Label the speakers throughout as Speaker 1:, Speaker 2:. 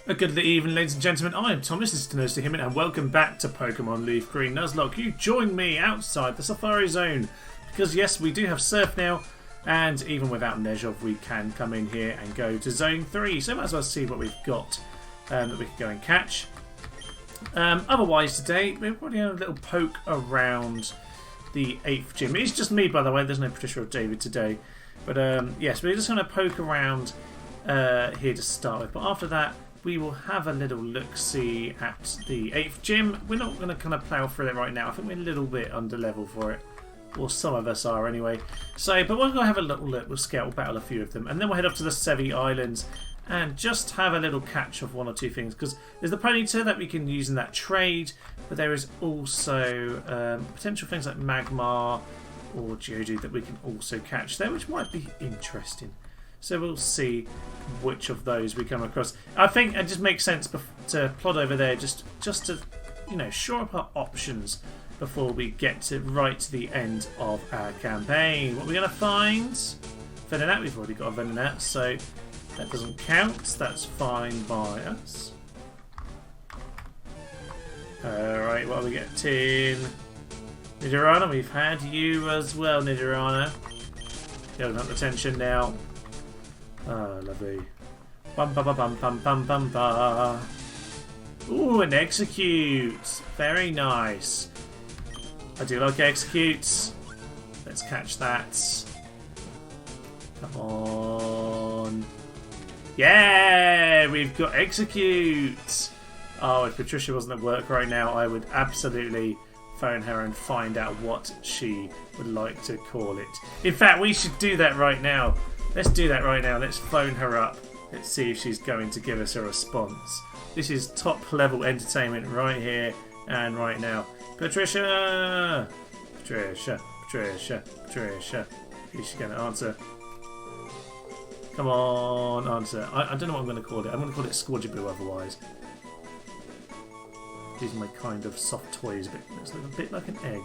Speaker 1: A good evening, ladies and gentlemen. I am Thomas, this is to Nose to Him, and welcome back to Pokemon Leaf Green Nuzlocke. You join me outside the Safari Zone because, yes, we do have Surf now, and even without Nezhov, we can come in here and go to Zone 3. So, might as well see what we've got that we can go and catch. Otherwise, today we're probably having a little poke around the 8th gym. It's just me, by the way. There's no Patricia or David today, but yes, we're just going to poke around here to start with. But after that, we will have a little look-see at the 8th gym. We're not going to kind of plough through it right now. I think we're a little bit under level for it. Or some of us are anyway. So, but we're going to have a little look. We'll scout, we'll battle a few of them. And then we'll head up to the Sevii Islands and just have a little catch of one or two things. Because there's the Ponyta that we can use in that trade. But there is also potential things like Magmar or Geodude that we can also catch there, which might be interesting. So we'll see which of those we come across. I think it just makes sense to plod over there just to, you know, shore up our options before we get to right to the end of our campaign. What are we going to find? Venonat. We've already got a Venonat, so that doesn't count. That's fine by us. Alright, what are we getting? Nidorana, we've had you as well, Nidorana. Building up the tension now. Oh, lovely. Bum ba ba bum bum bum bum ba. Ooh, an Execute. Very nice. I do like Executes. Let's catch that. Come on. Yeah, we've got Execute. Oh, if Patricia wasn't at work right now, I would absolutely phone her and find out what she would like to call it. In fact, we should do that right now. Let's do that right now. Let's phone her up. Let's see if she's going to give us a response. This is top level entertainment right here and right now. Patricia! Patricia, Patricia, Patricia. Is she going to answer? Come on, answer. I don't know what I'm going to call it. I'm going to call it Squadjaboo otherwise. These are my kind of soft toys, but it looks like a bit like an egg.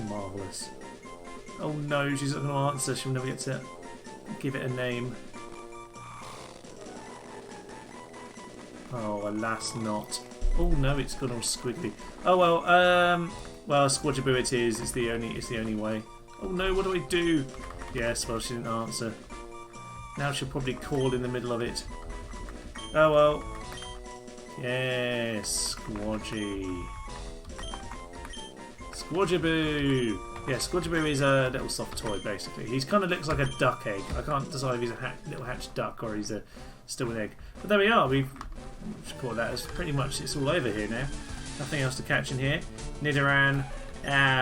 Speaker 1: Marvellous. Oh no, she's not going to answer. She'll never get to give it a name. Oh, alas not. Oh no, it's gone all squiggly. Oh well, well, Squadjaboo it is. It's the only way. Oh no, what do I do? Yes, well, she didn't answer. Now she'll probably call in the middle of it. Oh well. Yes, Squadgy. Squadjaboo. Yeah, Squadjaboo is a little soft toy, basically. He kind of looks like a duck egg. I can't decide if he's a little hatched duck or he's still an egg. But there we are. We've caught that. It's pretty much it's all over here now. Nothing else to catch in here. Nidoran.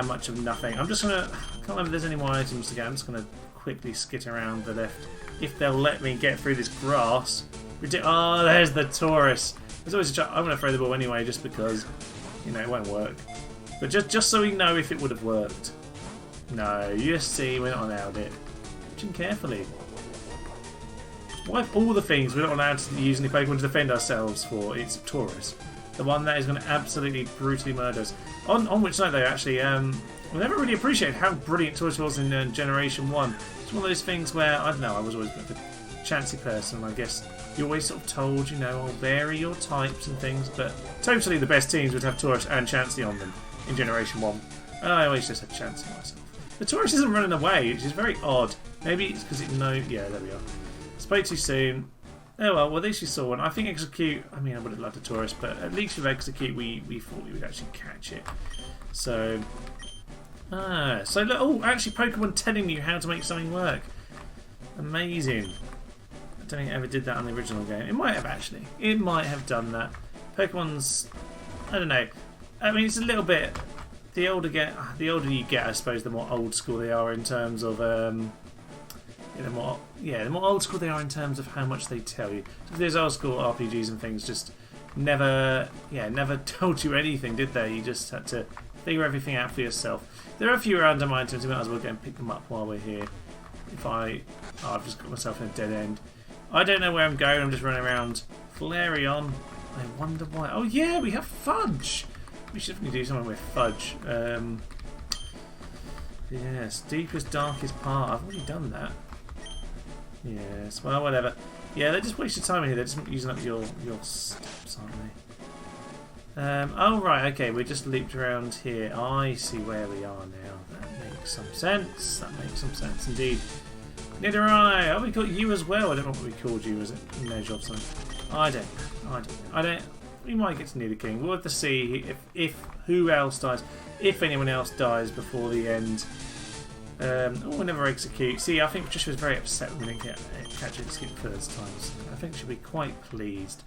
Speaker 1: Much of nothing. I'm just gonna. I can't remember if there's any more items to get. I'm just gonna quickly skit around the left if they'll let me get through this grass. Oh, there's the Taurus. There's always a I'm gonna throw the ball anyway, just because you know it won't work. But just so we know if it would have worked. No, you see, we're not allowed it. Watching carefully. Why of all the things we're not allowed to use any Pokemon to defend ourselves for? It's Taurus. The one that is going to absolutely brutally murder us. On which note though, actually, we never really appreciated how brilliant Taurus was in Generation 1. It's one of those things where, I don't know, I was always a bit of a chancy person, I guess. You're always sort of told, you know, I'll vary your types and things, but totally the best teams would have Taurus and Chansey on them in Generation 1. And I always just had Chansey myself. The Taurus isn't running away, which is very odd. Maybe it's because it knows. Yeah, there we are. Spoke too soon. Oh well, at least we saw one. I think Execute. I mean, I would have loved a Taurus, but at least with Execute, we thought we would actually catch it. So, so look. Oh, actually, Pokemon telling you how to make something work. Amazing. I don't think it ever did that on the original game. It might have actually. It might have done that. Pokemon's. I don't know. I mean, it's a little bit. The older you get, I suppose, the more old school they are in terms of, the more old school they are in terms of how much they tell you. So those old school RPGs and things just never told you anything, did they? You just had to figure everything out for yourself. There are a few random items. We might as well go and pick them up while we're here. I've just got myself in a dead end. I don't know where I'm going. I'm just running around. Flareon. I wonder why. Oh yeah, we have Fudge. We should definitely do something with Fudge. Yes, deepest, darkest part. I've already done that. Yes, well, whatever. Yeah, they're just wasting time in here. They're just using up your steps, aren't they? Oh, right, okay. We're just looped around here. I see where we are now. That makes some sense. That makes some sense indeed. Neither I. Oh, we got you as well. I don't know what we called you. Was it Measure or something? I don't. We might get to Neither King. We'll have to see if who else dies. If anyone else dies before the end. We'll never execute. See, I think Patricia was very upset when we didn't catch execute first time. So I think she'll be quite pleased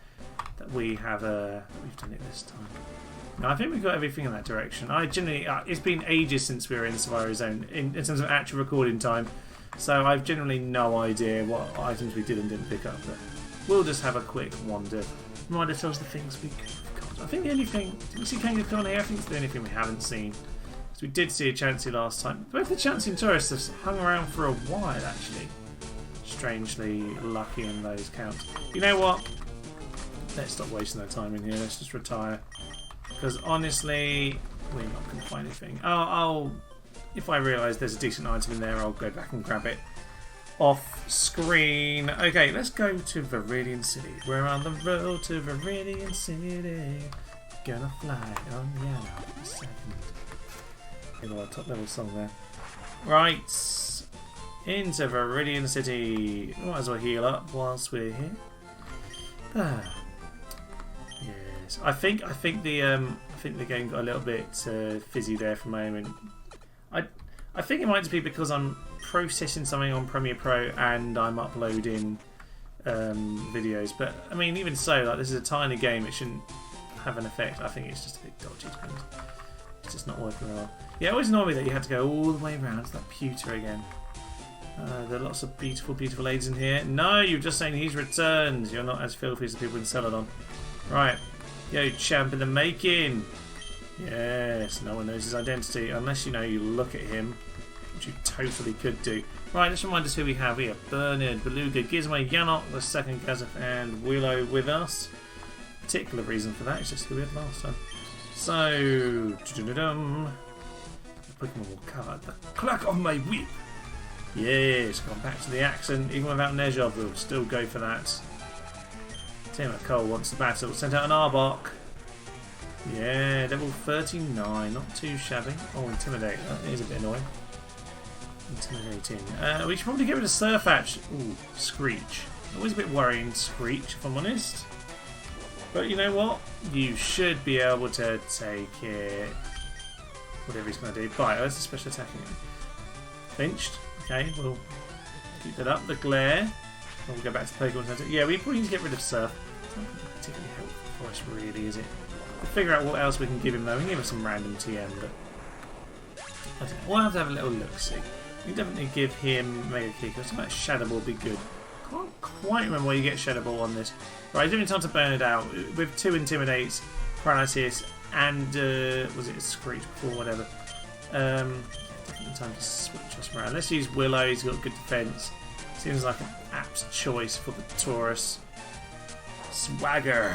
Speaker 1: that we have we've done it this time. No, I think we've got everything in that direction. I generally, it's been ages since we were in Sevii Zone in terms of actual recording time, so I've generally no idea what items we did and didn't pick up. But we'll just have a quick wander. Remind ourselves the things we could have got. I think the only thing, did we see King of Con here? I think it's the only thing we haven't seen. Because we did see a Chansey last time. Both the Chansey and tourists have hung around for a while, actually. Strangely lucky in those counts. You know what? Let's stop wasting our time in here. Let's just retire. Because honestly, we're not going to find anything. If I realise there's a decent item in there, I'll go back and grab it off screen. Okay, let's go to Viridian City. We're on the road to Viridian City. Gonna fly on yellow in a second. Got our top level song there. Right, into Viridian City. Might as well heal up whilst we're here. Yes, I think the game got a little bit fizzy there for a moment. I think it might just be because I'm processing something on Premiere Pro and I'm uploading videos. But I mean, even so, like this is a tiny game; it shouldn't have an effect. I think it's just a bit dodgy. It's just not working well. Yeah, it always annoyed me that you had to go all the way around to that pewter again. There are lots of beautiful, beautiful ladies in here. No, you're just saying he's returned. You're not as filthy as the people in Celadon. Right. Yo, champ in the making. Yes, no one knows his identity unless you look at him, which you totally could do. Right, let's remind us who we have here. Bernard, Beluga, Gizmo, Yanok, the second Gazeth, and Willow with us. Particular reason for that is just who we had last time. So, the Pokemon will cover the clack of my whip. Yes, gone back to the accent, even without Nezhov, we'll still go for that. Tim Cole wants the battle. Sent out an Arbok. Yeah, level 39, not too shabby. Oh, Intimidate, that is a bit annoying. Intimidating. We should probably get rid of Surfatch. Ooh, Screech. Always a bit worrying, Screech, if I'm honest. But you know what? You should be able to take it. Whatever he's going to do. Bite, that's a special attacking. Pinched. Okay, we'll keep that up. The Glare. We'll go back to Pokemon Center. Yeah, we probably need to get rid of Surf. It's not particularly helpful for us, really, is it? We'll figure out what else we can give him, though. We can give him some random TM, but I don't know. We'll have to have a little look-see. We can definitely give him Mega Kick. Something like Shadow Ball would be good. Can't quite remember where you get Shadow Ball on this. Right, giving time to burn it out. With 2 Intimidates, Paralysis, and was it a Screech before, whatever. Definitely time to switch us around. Let's use Willow, he's got good defense. Seems like an apt choice for the Taurus. Swagger.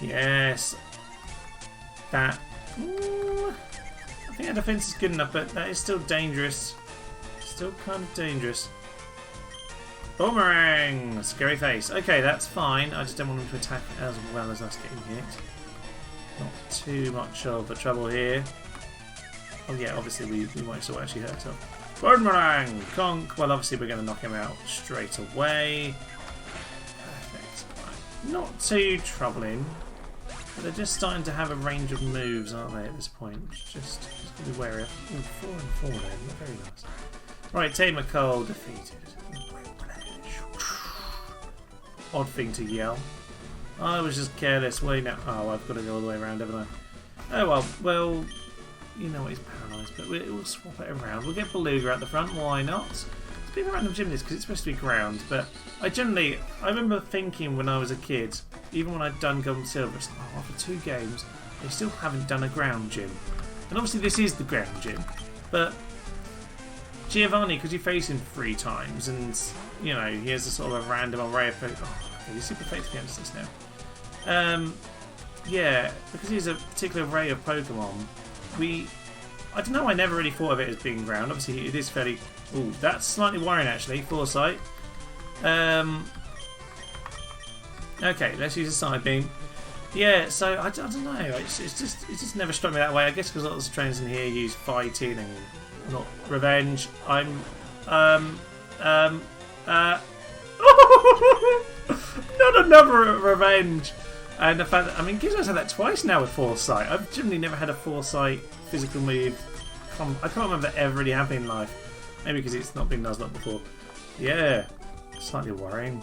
Speaker 1: Yes. That. Ooh, I think our defense is good enough, but that is still dangerous. Still kind of dangerous. Boomerang! Scary face. Okay, that's fine. I just don't want him to attack as well as us getting hit. Not too much of a trouble here. Oh yeah, obviously we might still actually hurt ourselves. Boomerang! Conk! Well, obviously we're going to knock him out straight away. Perfect. Right. Not too troubling. But they're just starting to have a range of moves, aren't they, at this point? Just got to be wary of. Ooh, 4 and 4 there. Very nice. Right, Tamer Cole defeated. Odd thing to yell. I was just careless. Wait now. Oh, I've got to go all the way around, haven't I? Oh well. Well, you know what? He's paralysed, but we'll swap it around. We'll get Beluga at the front. Why not? It's a bit of a random gym this because it's supposed to be ground, but I remember thinking when I was a kid, even when I'd done Gold and Silver, it's like, oh, after 2 games, they still haven't done a ground gym. And obviously this is the ground gym, but Giovanni, because you face him 3 times, and you know he has a sort of a random array of Pokemon. Oh, he's super effective against this now. Yeah, because he's a particular array of Pokemon. I don't know. I never really thought of it as being ground. Obviously, it is fairly. Ooh, that's slightly worrying actually. Foresight. Okay, let's use a side beam. Yeah, so I don't know. It's just never struck me that way. I guess because lots of trainers in here use fighting and not revenge. I'm not another revenge. And the fact that, I mean, Gizmo's had that twice now with Foresight. I've generally never had a Foresight physical move. I can't remember that ever really happening in life. Maybe because it's not been Nuzlocke before. Yeah, slightly worrying.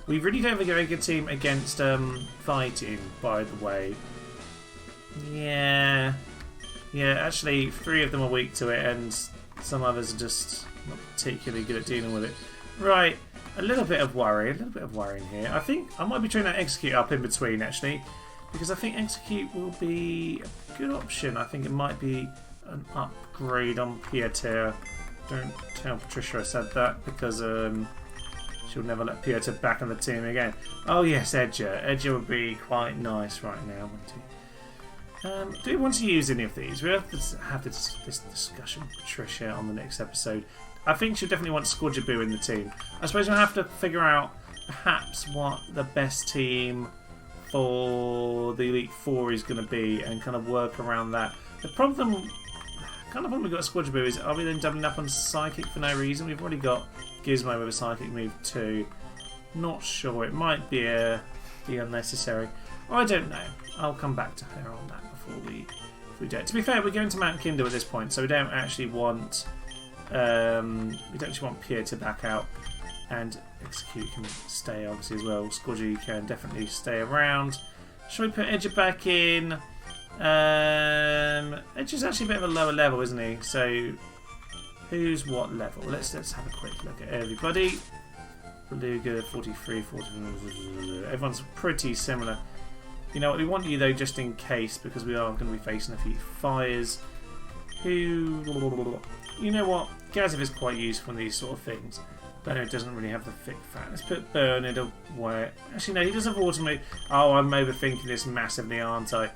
Speaker 1: We really don't have a very good team against fighting, by the way. Yeah. Yeah, actually, 3 of them are weak to it, and some others are just not particularly good at dealing with it. Right, a little bit of worry, here. I think I might be trying to execute up in between, actually, because I think execute will be a good option. I think it might be an upgrade on Pieter. Don't tell Patricia I said that, because she'll never let Pieter back on the team again. Oh yes, Edger. Edger would be quite nice right now, wouldn't he? Do we want to use any of these? We have to have this discussion with Patricia on the next episode. I think she'll definitely want Squadjaboo in the team. I suppose we'll have to figure out perhaps what the best team for the Elite Four is going to be and kind of work around that. The problem we've got Squadjaboo is, are we then doubling up on Psychic for no reason? We've already got Gizmo with a Psychic move too. Not sure. It might be unnecessary. I don't know. I'll come back to her on that before we do it. To be fair, we're going to Mount Kindle at this point, so we don't actually want Pierre to back out, and Execute can stay obviously as well. Squadgy can definitely stay around. Shall we put Edger back in? Edger's actually a bit of a lower level, isn't he? So who's what level? Let's have a quick look at everybody. Beluga 43, 44. Everyone's pretty similar. You know what, we want you though just in case, because we are going to be facing a few fires. You know what, Gaziv is quite useful in these sort of things. Bernard doesn't really have the thick fat. Let's put Bernard away. Actually no, he does have automate. Oh, I'm overthinking this massively, aren't I?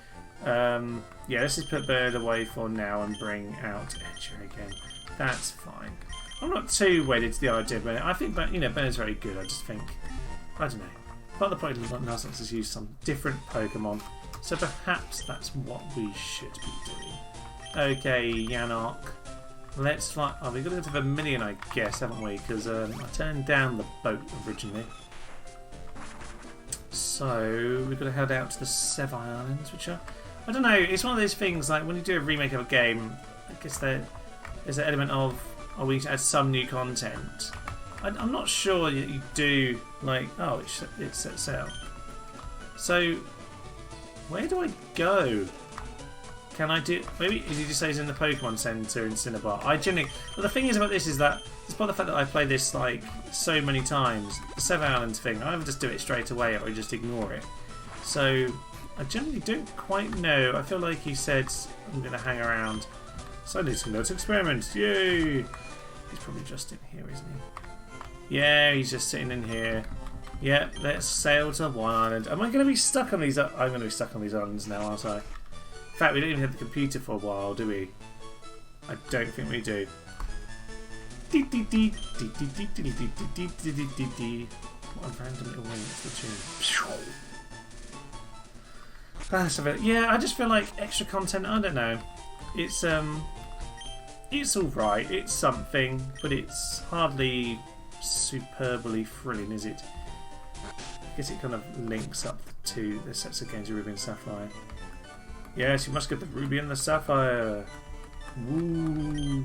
Speaker 1: Yeah, let's just put Bernard away for now and bring out Edger again. That's fine. I'm not too wedded to the idea of Bernard. I think Bernard's very good. I just think, I don't know. Part of the point of Nuzlocke is use some different Pokemon, so perhaps that's what we should be doing. Okay, Yanok. Let's fly. Oh, we've got to go to Vermilion, I guess, haven't we? Because I turned down the boat originally. So we've got to head out to the Sevii Islands, which are, I don't know, it's one of those things like when you do a remake of a game, I guess there's an element of, oh, we add some new content. I'm not sure that you do, like, oh, it sets out. So, where do I go? Can I do, maybe, did you say it's in the Pokemon Center in Cinnabar? I genuinely, well, the thing is about this is that, despite the fact that I play this, like, so many times, the Sevii Islands thing, I either just do it straight away or I just ignore it. So, I generally don't quite know. I feel like he said, I'm going to hang around. So I need some little experiments. Yay! He's probably just in here, isn't he? Yeah, he's just sitting in here. Yeah, let's sail to one island. Am I going to be stuck on these? I'm going to be stuck on these islands now, aren't I? In fact, we don't even have the computer for a while, do we? I don't think we do. What a random little wing. That's the tune. Yeah, I just feel like extra content. I don't know. It's alright. It's something, but it's hardly superbly thrilling, is it? I guess it kind of links up to the sets of games of Ruby and Sapphire. Yes, you must get the Ruby and the Sapphire. Woo!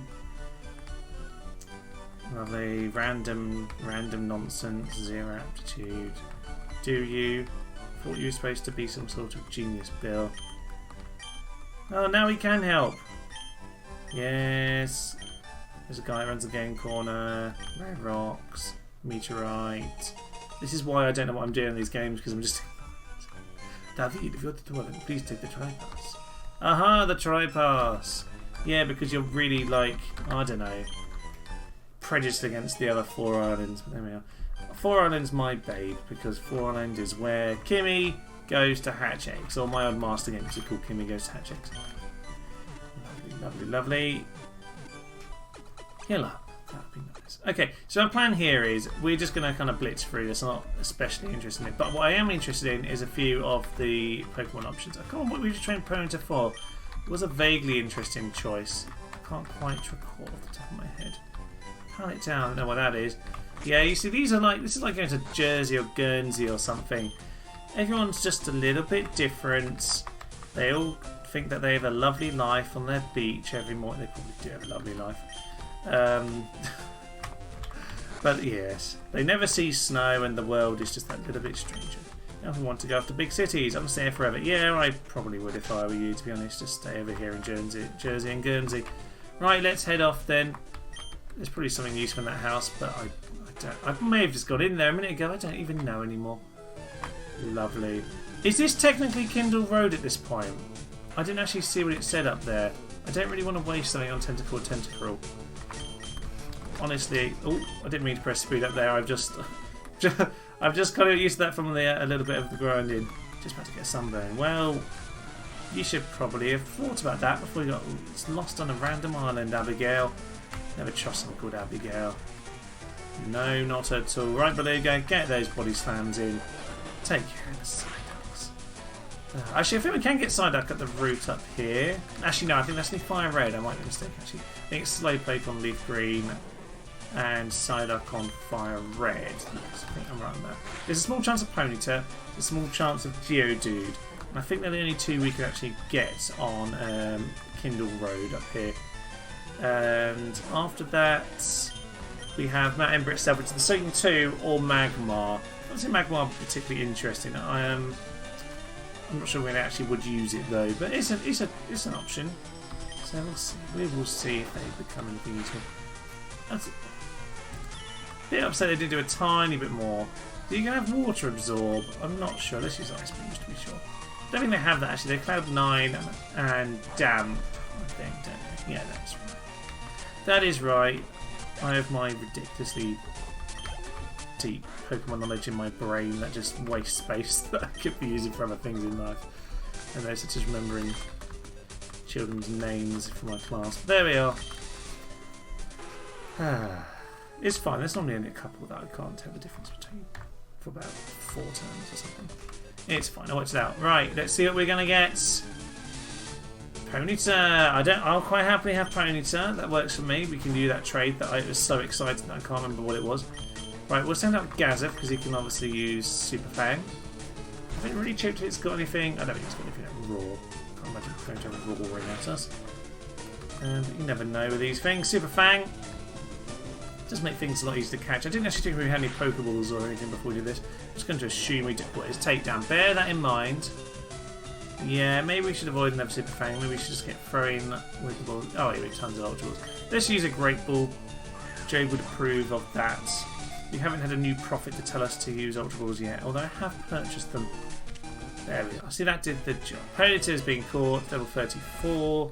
Speaker 1: Lovely. Random nonsense. 0 aptitude. Do you? Thought you were supposed to be some sort of genius, Bill. Oh, now he can help. Yes. There's a guy who runs the game corner. Rare rocks. Meteorite. This is why I don't know what I'm doing in these games, because I'm just... David, if you're at the toilet, please take the tri-pass. Aha, the tri-pass. Yeah, because you're really, like, I don't know, prejudiced against the other 4 islands. But there we are. 4 Islands my babe, because 4 Island is where Kimmy goes to hatch eggs. Or my old master game is called Kimmy Goes to Hatch Eggs. Lovely, lovely, lovely. Heal up. That'd be nice. Okay, so our plan here is we're just going to kind of blitz through this. I'm not especially interested in it, but what I am interested in is a few of the Pokemon options. I can't remember what we were trained Ponyta for. It was a vaguely interesting choice. I can't quite recall off the top of my head. Pan it down, I don't know what that is. Yeah, you see, these are like, this is like going to Jersey or Guernsey or something. Everyone's just a little bit different. They all think that they have a lovely life on their beach every morning. They probably do have a lovely life. But yes, they never see snow and the world is just that little bit stranger. If we want to go after big cities, I'm staying forever. Yeah, I probably would if I were you, to be honest. Just stay over here in Jersey and Guernsey. Right, let's head off then. There's probably something useful in that house, but I may have just got in there a minute ago. I don't even know anymore. Lovely. Is this technically Kindle Road at this point? I didn't actually see what it said up there. I don't really want to waste something on Tentacruel. Honestly, oh, I didn't mean to press speed up there. I've just got used to that from a little bit of the grinding. Just about to get a sunburn. Well, you should probably have thought about that before you got lost on a random island, Abigail. Never trust someone called Abigail. No, not at all. Right, Beluga, get those body slams in. Take care of the Psyducks. Actually, I think we can get Psyduck at the route up here. Actually, no, I think that's only Fire Red. I might be mistaken, actually. I think it's Slowpoke on Leaf Green and Psyduck on Fire Red. Yes, I think I'm right on that. There's a small chance of Ponyta, there's a small chance of Geodude, and I think they're the only two we can actually get on Kindle Road up here. And after that, we have Mount Ember itself, which is the Second 2 or Magmar. I don't see Magmar particularly interesting. I'm not sure when I actually would use it though, but it's an option. So we'll see. We will see if they become anything useful. That's a bit upset they did do a tiny bit more. Do you have Water Absorb? I'm not sure. Let's use Ice Beam just to be sure. I don't think they have that actually. They're Cloud 9 and Damp, I think, don't they? Yeah, that's right. That is right. I have my ridiculously deep Pokemon knowledge in my brain that just wastes space that I could be using for other things in life. And those such as remembering children's names for my class. But there we are. It's fine. There's normally only a couple that I can't tell the difference between for about 4 turns or something. It's fine. I worked it out. Right, let's see what we're gonna get. Ponyta. I'll quite happily have Ponyta. That works for me. We can do that trade that I was so excited that I can't remember what it was. Right, we'll send out Gazef because he can obviously use Super Fang. I haven't really checked if it's got anything. I don't think it's got anything at Raw. Can't imagine it's going to have a Raw ring at us. And you never know with these things. Super Fang does make things a lot easier to catch. I didn't actually think we had any Pokeballs or anything before we did this. I'm just going to assume we did what is takedown. Bear that in mind. Yeah, maybe we should avoid another Super Fang. Maybe we should just get throwing with the ball. Oh, here we go, tons of Ultra Balls. Let's use a Great Ball. Jade would approve of that. We haven't had a new Prophet to tell us to use Ultra Balls yet, although I have purchased them. There we are. See, that did the job. Ponyta is being caught, level 34.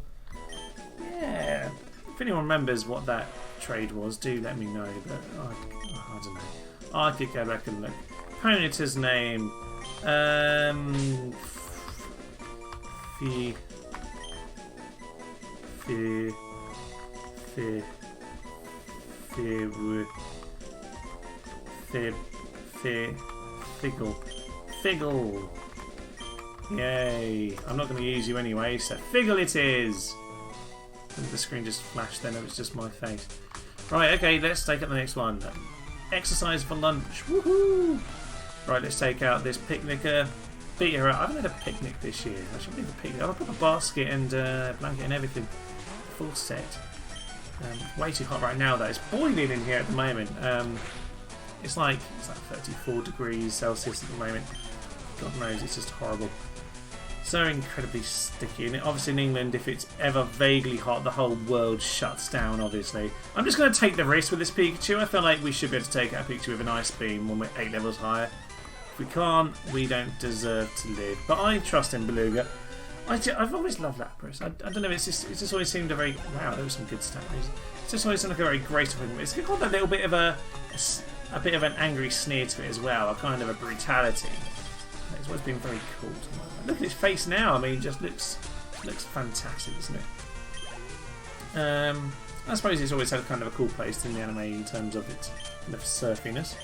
Speaker 1: Yeah. If anyone remembers what that trade was, do let me know, but I don't know. I could go back and look. Ponyta's name. Figgle. Yay. I'm not going to use you anyway, so Figgle it is. And the screen just flashed then, it was just my face. Right, okay, let's take up the next one. Exercise for lunch. Woohoo! Right, let's take out this picnicker. Beat her up. I haven't had a picnic this year. I should leave a picnic. I've got a basket and blanket and everything. Full set. Way too hot right now though. It's boiling in here at the moment. It's like 34 degrees Celsius at the moment. God knows, it's just horrible. So incredibly sticky. And obviously in England, if it's ever vaguely hot, the whole world shuts down, obviously. I'm just going to take the risk with this Pikachu. I feel like we should be able to take out a Pikachu with an Ice Beam when we're 8 levels higher. If we can't, we don't deserve to live. But I trust in Beluga. I've always loved Lapras. I don't know, it's just always seemed a very... Wow, there was some good stats. It's just always seemed like a very graceful thing. It's got a little bit of a bit of an angry sneer to it as well, a kind of a brutality. It's always been very cool to me. Look at his face now. I mean, just looks fantastic, doesn't it? I suppose it's always had kind of a cool place in the anime in terms of its kind of surfiness.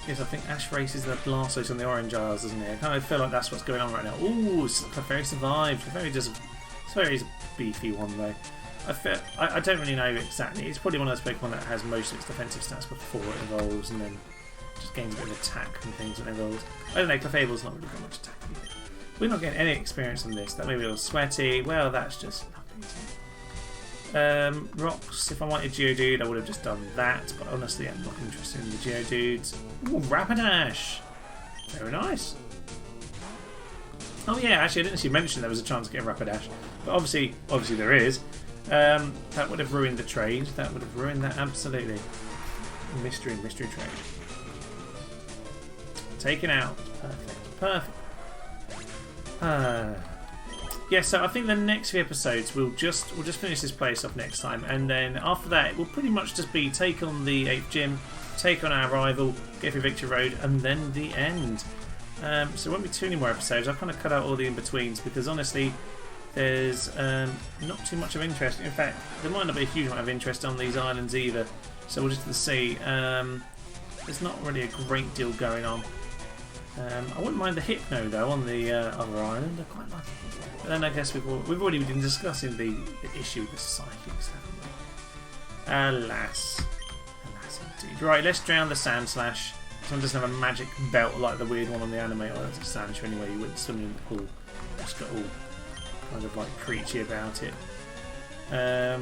Speaker 1: Yes, I think Ash races the Blastos on the Orange Isles, doesn't it? I kind of feel like that's what's going on right now. Ooh, Clefairy survived. Clefairy is a beefy one though. I don't really know exactly. It's probably one of those Pokemon that has most of its defensive stats before it evolves and then just gains a bit of attack and things when it evolves. I don't know, Clefable's not really got much attack either. We're not getting any experience on this. That may be a little sweaty. Well, that's just nothing. Rocks. If I wanted Geodude, I would have just done that. But honestly, I'm not interested in the Geodudes. Ooh, Rapidash. Very nice. Oh yeah, actually, I didn't actually mention there was a chance to get a Rapidash, but obviously there is. That would have ruined the trade. That would have ruined that absolutely. Mystery trade. Taken out. Perfect. Yeah, so I think the next few episodes we'll just finish this place off next time, and then after that it will pretty much just be take on the 8th gym, take on our rival, get through Victory Road, and then the end. So it won't be too many more episodes. I've kind of cut out all the in-betweens because honestly there's not too much of interest. In fact, there might not be a huge amount of interest on these islands either, so we'll just have to see. There's not really a great deal going on. I wouldn't mind the Hypno though on the other island. I quite like it. But then I guess we've already been discussing the issue with the psychics, haven't we? Alas indeed. Right, let's drown the Sand Slash. Someone doesn't have a magic belt like the weird one on the anime. Oh, that's a Sandshrew anyway. You wouldn't swim in the pool. It's got all kind of like preachy about it. Yeah,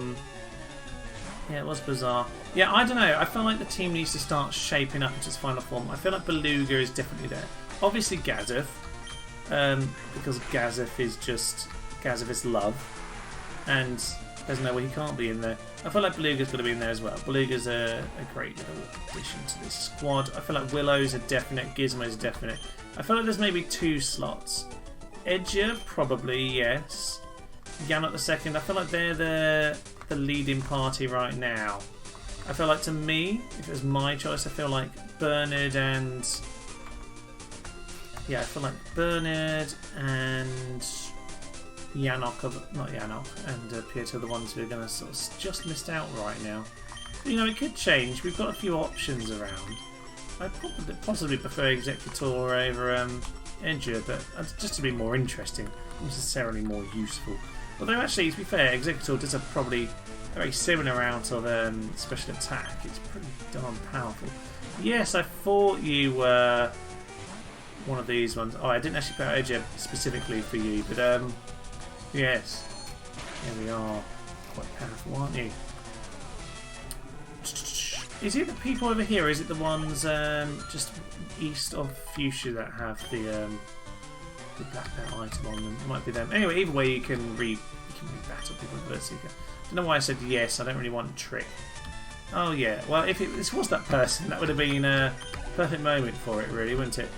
Speaker 1: it was bizarre. Yeah, I don't know. I feel like the team needs to start shaping up into its final form. I feel like Beluga is definitely there. Obviously Gazeth, because Gazeth is just Gazeth is love, and there's no way he can't be in there. I feel like Beluga's got to be in there as well. Beluga's a great little addition to this squad. I feel like Willow's a definite, Gizmo's a definite. I feel like there's maybe 2 slots. Edger, probably, yes. Yanot the second. I feel like they're the leading party right now. I feel like to me, if it was my choice, I feel like Bernard and... Yeah, I feel like Bernard and Yanok, not Yanok, and Pietro are the ones who are going to sort of just missed out right now. You know, it could change. We've got a few options around. I'd possibly prefer Executor over Edger, but just to be more interesting, not necessarily more useful. Although actually, to be fair, Executor does have probably a very similar amount of special attack. It's pretty darn powerful. Yes, I thought you were one of these ones. Oh, I didn't actually put Edger specifically for you, but yes, here we are. Quite powerful, aren't you? Is it the people over here, or is it the ones just east of Fuchsia that have the black belt item on them? It might be them. Anyway, either way, you can re-battle people with Vertigo. I don't know why I said yes. I don't really want Trick. Oh yeah. Well, if this was that person, that would have been a perfect moment for it, really, wouldn't it?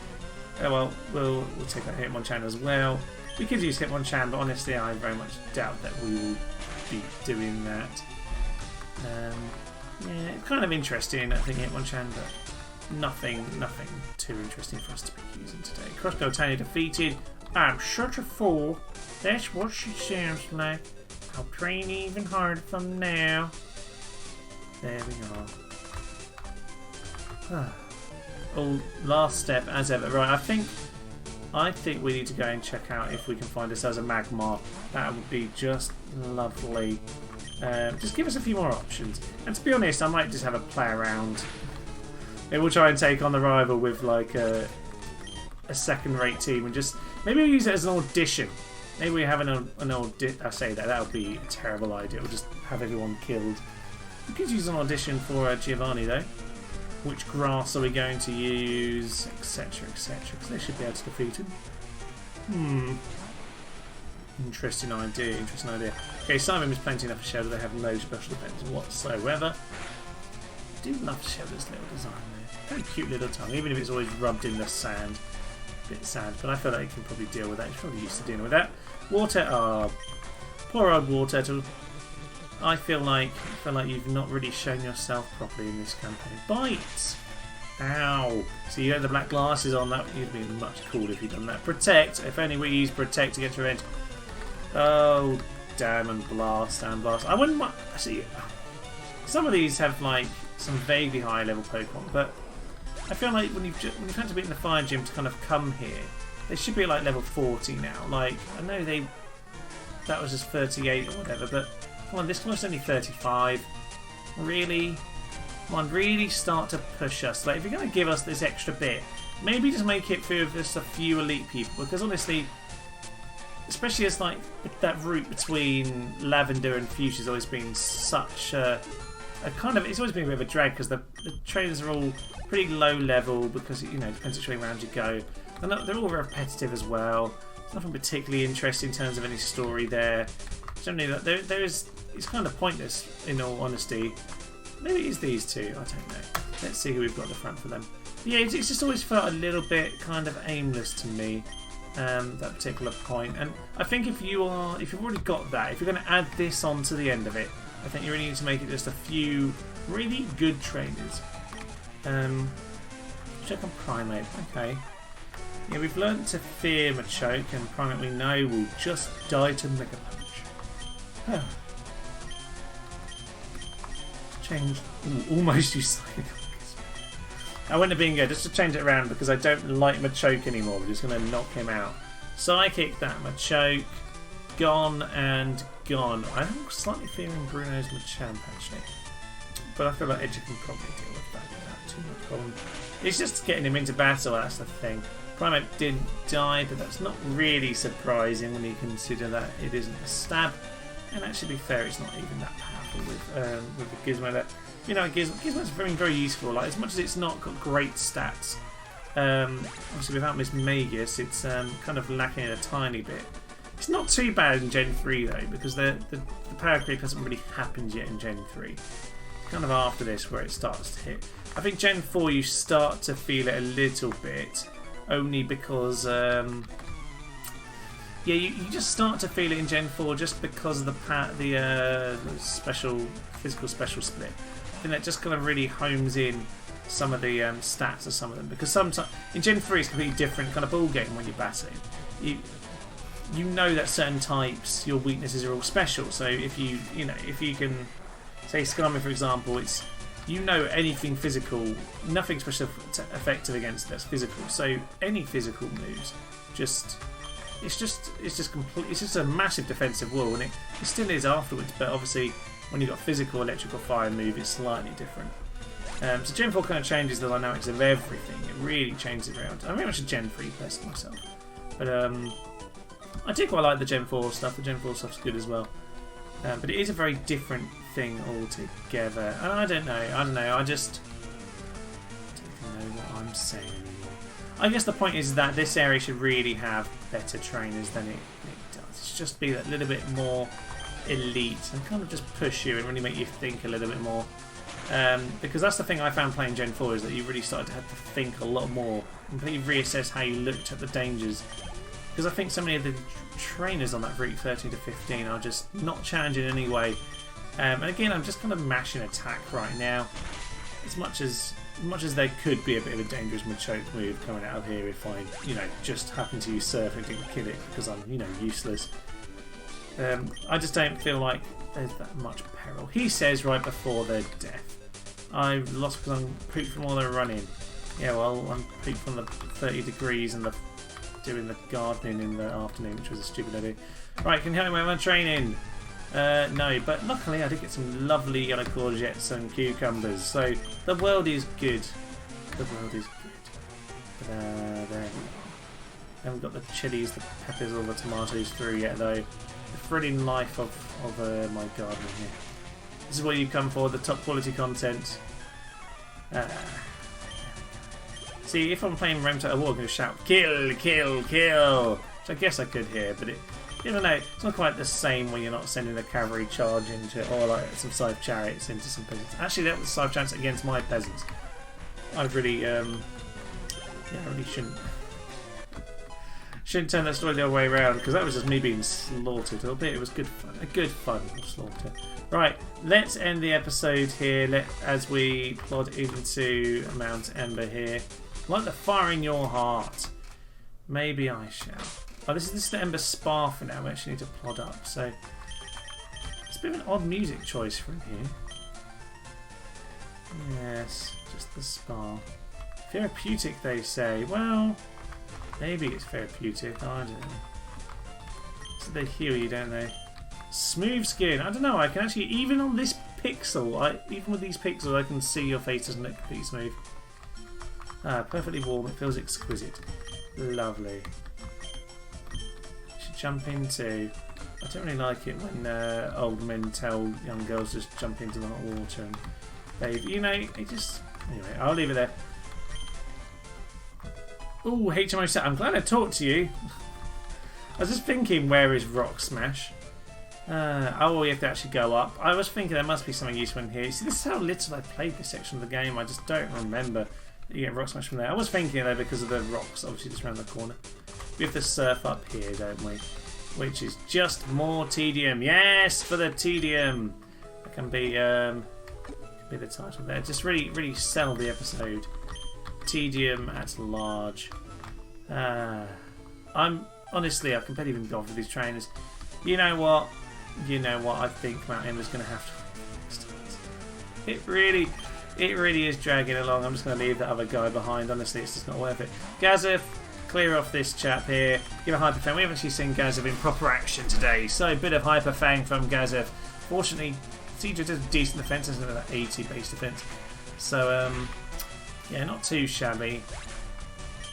Speaker 1: Oh well, we'll take out Hitmonchan as well. We could use Hitmonchan, but honestly, I very much doubt that we will be doing that. Yeah, it's kind of interesting, I think, Hitmonchan, but nothing too interesting for us to be using today. Crossbow Tiny defeated. I'm such a fool. That's what she sounds like. I'll train even harder from now. There we are. Oh, last step as ever. Right, I think we need to go and check out if we can find ourselves a Magmar. That would be just lovely. Just give us a few more options. And to be honest, I might just have a play around. Maybe we'll try and take on the rival with like a second-rate team and just maybe we'll use it as an audition. Maybe we have an audition. I say that would be a terrible idea. We'll just have everyone killed. We could use an audition for Giovanni though. Which grass are we going to use, etc, etc, because they should be able to defeat him. Interesting idea. Okay, Simon is plenty enough for Shadow. They have no special defense whatsoever. I do love Shadow's little design there. Very cute little tongue, even if it's always rubbed in the sand. A bit sad, but I feel like he can probably deal with that. He's probably used to dealing with that. Water, poor old Water. I feel like you've not really shown yourself properly in this campaign. Bite! Ow! So you had the black glasses on. That would be much cooler if you'd done that. Protect! If only we use Protect to get your edge. Oh Diamond Blast, Sand Blast. I wouldn't mind. Actually, some of these have like some vaguely high level Pokemon, but I feel like when you've had to beat in the Fire Gym to kind of come here, they should be like level 40 now. Like, I know that was just 38 or whatever, but come on, this one's only 35. Really? Come on, really start to push us. Like, if you're going to give us this extra bit, maybe just make it for just a few elite people, because honestly, especially as like that route between Lavender and Fuchsia's always been such a kind of, it's always been a bit of a drag because the trainers are all pretty low level because, you know, it depends which way around you go. And they're all repetitive as well. There's nothing particularly interesting in terms of any story there. Generally, it's kind of pointless in all honesty. Maybe it is these two, I don't know. Let's see who we've got at the front for them. But yeah, it's just always felt a little bit kind of aimless to me, that particular point. And I think if you've already got that, if you're going to add this on to the end of it, I think you really need to make it just a few really good trainers. Check on Primate, okay. Yeah, we've learned to fear Machoke, and Primate we know will just die to Mega Punch. Change. Ooh, almost use Psychic. I wouldn't have been good just to change it around because I don't like Machoke anymore. We're just going to knock him out. Psychic that Machoke. Gone and gone. I'm slightly fearing Bruno's Machamp actually. But I feel like Edge can probably deal with that without too much problem. It's just getting him into battle, that's the thing. Primate did die, but that's not really surprising when you consider that it isn't a stab. And actually, to be fair, it's not even that powerful with the Gizmo. That, you know, Gizmo's very, very useful. Like, as much as it's not got great stats, obviously without Miss Magus, it's kind of lacking a tiny bit. It's not too bad in Gen 3 though, because the power creep hasn't really happened yet in Gen 3. Kind of after this where it starts to hit. I think Gen 4 you start to feel it a little bit, only because yeah, you just start to feel it in Gen 4 just because of the physical special split. I think that just kind of really homes in some of the stats of some of them, because sometimes in Gen 3 it's a completely different kind of ball game when you're battling. You know that certain types, your weaknesses are all special. So if you can say Skarmory for example, it's, you know, anything physical, nothing special effective against that's physical. So any physical moves, it's just a massive defensive wall, and it still is afterwards. But obviously, when you've got physical, electrical, fire move, it's slightly different. So Gen 4 kind of changes the dynamics of everything. It really changes it around. I'm very much a Gen 3 person myself, but I do quite like the Gen 4 stuff. The Gen 4 stuff's good as well. But it is a very different thing altogether. And I don't know. I just don't even know what I'm saying anymore. I guess the point is that this area should really have better trainers than it does. It should just be that little bit more elite and kind of just push you and really make you think a little bit more. Because that's the thing I found playing Gen 4, is that you really started to have to think a lot more and really reassess how you looked at the dangers. Because I think so many of the trainers on that route 13 to 15 are just not challenging in any way. And again, I'm just kind of mashing attack right now. As much as there could be a bit of a dangerous Machoke move coming out of here if I, just happen to use Surf and didn't kill it because I'm, useless. I just don't feel like there's that much peril. He says right before their death. I've lost because I'm pooped from all the running. Yeah, well, I'm pooped from the 30 degrees and doing the gardening in the afternoon, which was a stupid idea. Right, can you help me with my training? No, but luckily I did get some lovely yellow courgettes and cucumbers, so the world is good. The world is good. But, there we are. Haven't got the chilies, the peppers, or the tomatoes through yet, though. The thrilling life of my garden here. This is what you come for, the top quality content. See, if I'm playing Remto, I'm going to shout, kill, kill, kill! Which I guess I could hear, but you don't know, it's not quite the same when you're not sending a cavalry charge into, or like some Scythe chariots into some peasants. Actually, that was Scythe chariots against my peasants. I really, I really shouldn't turn that story the other way around, because that was just me being slaughtered. Albeit it was good fun, a good fun slaughter. Right, let's end the episode here as we plod into Mount Ember here. Like the fire in your heart. Maybe I shall. Oh, this is the Ember Spa for now. We actually need to plod up. So a bit of an odd music choice from here. Yes, just the spa. Therapeutic, they say. Well, maybe it's therapeutic. I don't know. So they heal you, don't they? Smooth skin. I don't know. I can actually, even on this pixel, even with these pixels, I can see your face doesn't look completely smooth. Perfectly warm. It feels exquisite. Lovely. Should jump into. I don't really like it when old men tell young girls just jump into the hot water and bathe. You know, it just. Anyway, I'll leave it there. Ooh, HMO set. I'm glad I talked to you. I was just thinking, where is Rock Smash? Oh, we have to actually go up. I was thinking there must be something useful in here. See, this is how little I played this section of the game. I just don't remember. You get Rock Smash from there. I was thinking though because of the rocks, obviously just around the corner. We have to surf up here, don't we? Which is just more tedium. Yes, for the tedium. That can be the title there. Just really sell the episode. Tedium at large. I'm honestly, I can barely even go with these trainers. You know what? I think Mount Ember's going to have to. It really is dragging along. I'm just going to leave that other guy behind. Honestly, it's just not worth it. Gazef, clear off this chap here. Give a Hyper Fang. We haven't actually seen Gazef in proper action today, so a bit of Hyper Fang from Gazef. Fortunately, Seadra does a decent defense. Isn't it? That 80 base defense. So yeah, not too shabby.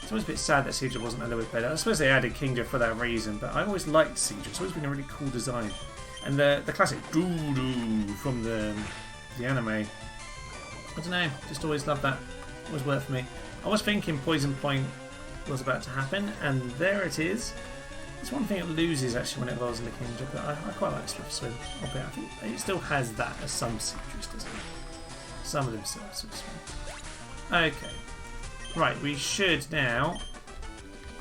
Speaker 1: It's always a bit sad that Seadra wasn't a little bit better. I suppose they added Kingdra for that reason, but I always liked Seadra. It's always been a really cool design. And the classic doo-doo from the anime. I don't know, just always loved that. Always worked for me. I was thinking Poison Point was about to happen, and there it is. It's one thing it loses actually when it evolves into Kingdra, but I quite like Swift Swim. I think it still has that as some Seadras, doesn't it? Some of them still have Swift Swim. Okay. Right, we should now,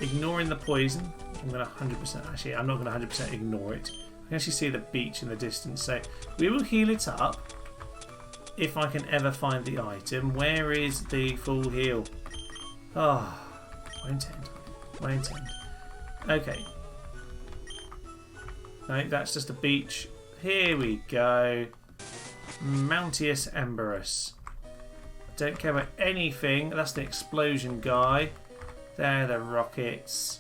Speaker 1: ignoring the poison, I'm going to 100%, actually I'm not going to 100% ignore it. I can actually see the beach in the distance, so we will heal it up if I can ever find the item. Where is the full heal? Oh, won't end. Okay. No, that's just a beach. Here we go. Mountius Emberus. Don't care about anything. That's the explosion guy. There are the rockets.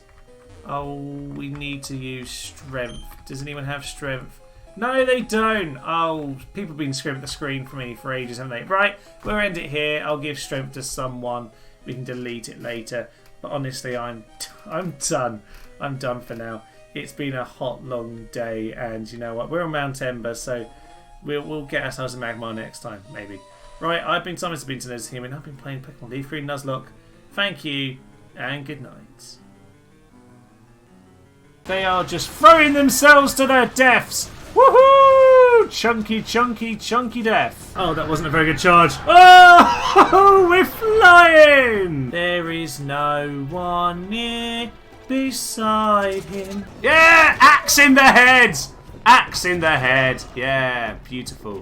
Speaker 1: Oh, we need to use strength. Does anyone have strength? No, they don't. Oh, people have been screaming at the screen for me for ages, haven't they? Right, we'll end it here. I'll give strength to someone. We can delete it later. But honestly, I'm done. I'm done for now. It's been a hot, long day, and you know what? We're on Mount Ember, so we'll get ourselves a Magmar next time, maybe. Right, I've been Thomas, I've been to Nuzlocke, and I've been playing Pokemon Leaf Green Nuzlocke. Thank you, and good night. They are just throwing themselves to their deaths! Woohoo! Chunky death. Oh, that wasn't a very good charge. Oh, we're flying! There is no one near beside him. Yeah, axe in the head! Axe in the head. Yeah, beautiful.